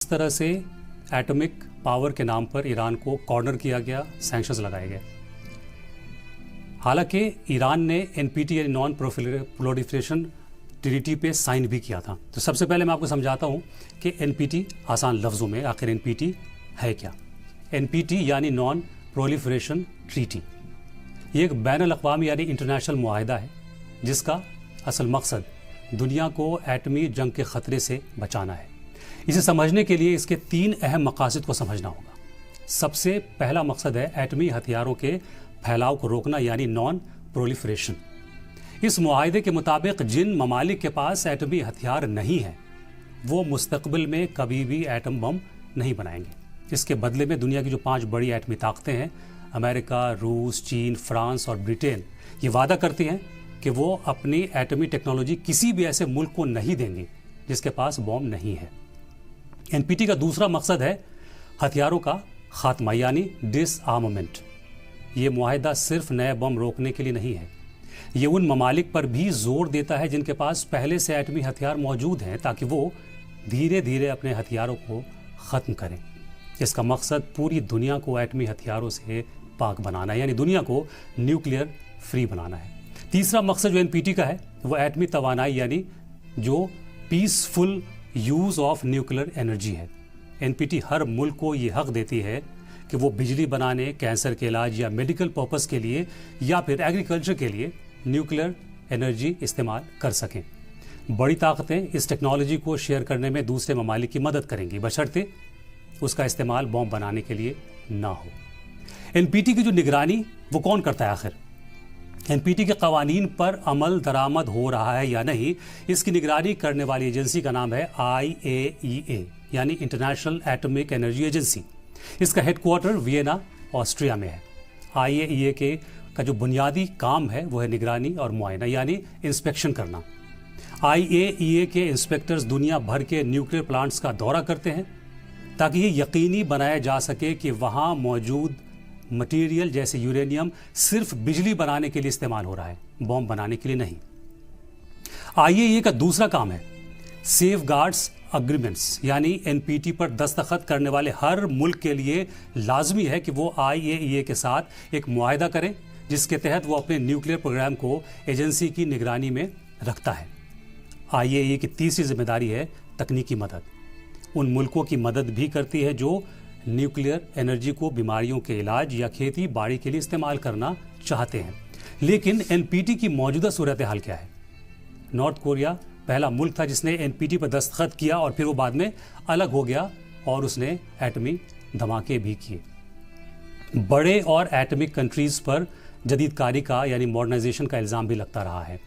اس طرح سے atomic power کے نام پر ایران کو کارنر کیا گیا، سینکشنز لگائے گئے۔ حالانکہ ایران نے NPT یعنی نان پرولیفریشن ٹریٹی پہ سائن بھی کیا تھا۔ تو سب سے پہلے میں آپ کو سمجھاتا ہوں کہ NPT آسان لفظوں میں آخر NPT ہے کیا۔ NPT یعنی نان پرولیفریشن ٹریٹی، یہ ایک بین الاقوامی یعنی انٹرنیشنل معاہدہ ہے جس کا اصل مقصد دنیا کو ایٹمی جنگ کے خطرے سے بچانا ہے۔ اسے سمجھنے کے لیے اس کے 3 اہم مقاصد کو سمجھنا ہوگا۔ سب سے پہلا مقصد ہے ایٹمی ہتھیاروں کے پھیلاؤ کو روکنا یعنی نان پرولیفریشن۔ اس معاہدے کے مطابق جن ممالک کے پاس ایٹمی ہتھیار نہیں ہیں وہ مستقبل میں کبھی بھی ایٹم بم نہیں بنائیں گے۔ اس کے بدلے میں دنیا کی جو 5 بڑی ایٹمی طاقتیں ہیں، امریکہ، روس، چین، فرانس اور برٹین، یہ وعدہ کرتی ہیں کہ وہ اپنی ایٹمی ٹیکنالوجی کسی بھی ایسے ملک کو نہیں دیں گے جس کے پاس بم نہیں ہے۔ NPT کا دوسرا مقصد ہے ہتھیاروں کا خاتمہ یعنی ڈس آرمامنٹ۔ یہ معاہدہ صرف نئے بم روکنے کے لیے نہیں ہے، یہ ان ممالک پر بھی زور دیتا ہے جن کے پاس پہلے سے ایٹمی ہتھیار موجود ہیں تاکہ وہ دھیرے دھیرے اپنے ہتھیاروں کو ختم کریں۔ اس کا مقصد پوری دنیا کو ایٹمی ہتھیاروں سے پاک بنانا ہے، یعنی دنیا کو نیوکلیئر فری بنانا ہے۔ تیسرا مقصد جو NPT کا ہے وہ ایٹمی توانائی یعنی جو peaceful use of nuclear energy ہے۔ NPT ہر ملک کو یہ حق دیتی ہے کہ وہ بجلی بنانے، کینسر کے علاج یا میڈیکل پرپس کے لیے یا پھر ایگریکلچر کے لیے نیوکلیئر انرجی استعمال کر سکیں۔ بڑی طاقتیں اس ٹیکنالوجی کو شیئر کرنے میں دوسرے ممالک کی مدد کریں گی بشرطے اس کا استعمال بم بنانے کے لیے نہ ہو۔ NPT کی جو نگرانی وہ کون کرتا ہے آخر؟ NPT کے قوانین پر عمل درآمد ہو رہا ہے یا نہیں، اس کی نگرانی کرنے والی ایجنسی کا نام ہے IAEA یعنی انٹرنیشنل ایٹمک انرجی ایجنسی۔ اس کا ہیڈ کوارٹر وینا، آسٹریا میں ہے۔ IAEA کا جو بنیادی کام ہے وہ ہے نگرانی اور معائنہ یعنی انسپیکشن کرنا۔ IAEA کے انسپیکٹرز دنیا بھر کے نیوکلیئر پلانٹس کا دورہ کرتے ہیں تاکہ یہ یقینی بنایا جا سکے کہ وہاں موجود مٹیریل جیسے یورینیم صرف بجلی بنانے کے لیے استعمال ہو رہا ہے، بم بنانے کے لیے نہیں۔ IAEA کا دوسرا کام ہے سیف گارڈز اگریمنٹس یعنی NPT پر دستخط کرنے والے ہر ملک کے لیے لازمی ہے کہ وہ IAEA کے ساتھ ایک معاہدہ کریں جس کے تحت وہ اپنے نیوکلیئر پروگرام کو ایجنسی کی نگرانی میں رکھتا ہے۔ IAEA کی تیسری ذمہ داری ہے تکنیکی مدد۔ ان ملکوں کی مدد بھی کرتی ہے جو نیوکلیئر انرجی کو بیماریوں کے علاج یا کھیتی باڑی کے لیے استعمال کرنا چاہتے ہیں۔ لیکن NPT کی موجودہ صورتحال کیا ہے؟ نارتھ کوریا پہلا ملک تھا جس نے NPT پر دستخط کیا اور پھر وہ بعد میں الگ ہو گیا اور اس نے ایٹمی دھماکے بھی کیے۔ بڑے اور ایٹمک کنٹریز پر جدید کاری کا یعنی ماڈرنائزیشن کا الزام بھی لگتا رہا ہے۔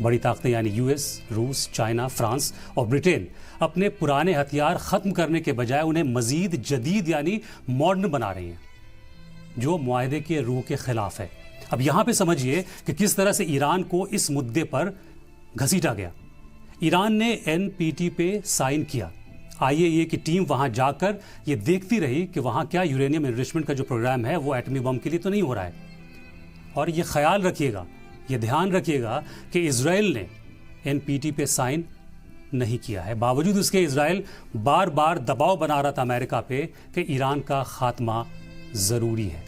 بڑی طاقتیں یعنی US، روس، چائنا، فرانس اور برٹین اپنے پرانے ہتھیار ختم کرنے کے بجائے انہیں مزید جدید یعنی ماڈرن بنا رہی ہیں جو معاہدے کے روح کے خلاف ہے۔ اب یہاں پہ سمجھیے کہ کس طرح سے ایران کو اس مدے پر گھسیٹا گیا۔ ایران نے NPT پہ سائن کیا۔ IAEA کی ٹیم وہاں جا کر یہ دیکھتی رہی کہ وہاں کیا یورینیم انریچمنٹ کا جو پروگرام ہے وہ ایٹمی بم کے لیے تو نہیں ہو رہا ہے۔ اور یہ خیال رکھیے گا، یہ دھیان رکھیے گا کہ اسرائیل نے NPT پہ سائن نہیں کیا ہے۔ باوجود اس کے اسرائیل بار بار دباؤ بنا رہا تھا امریکہ پہ کہ ایران کا خاتمہ ضروری ہے۔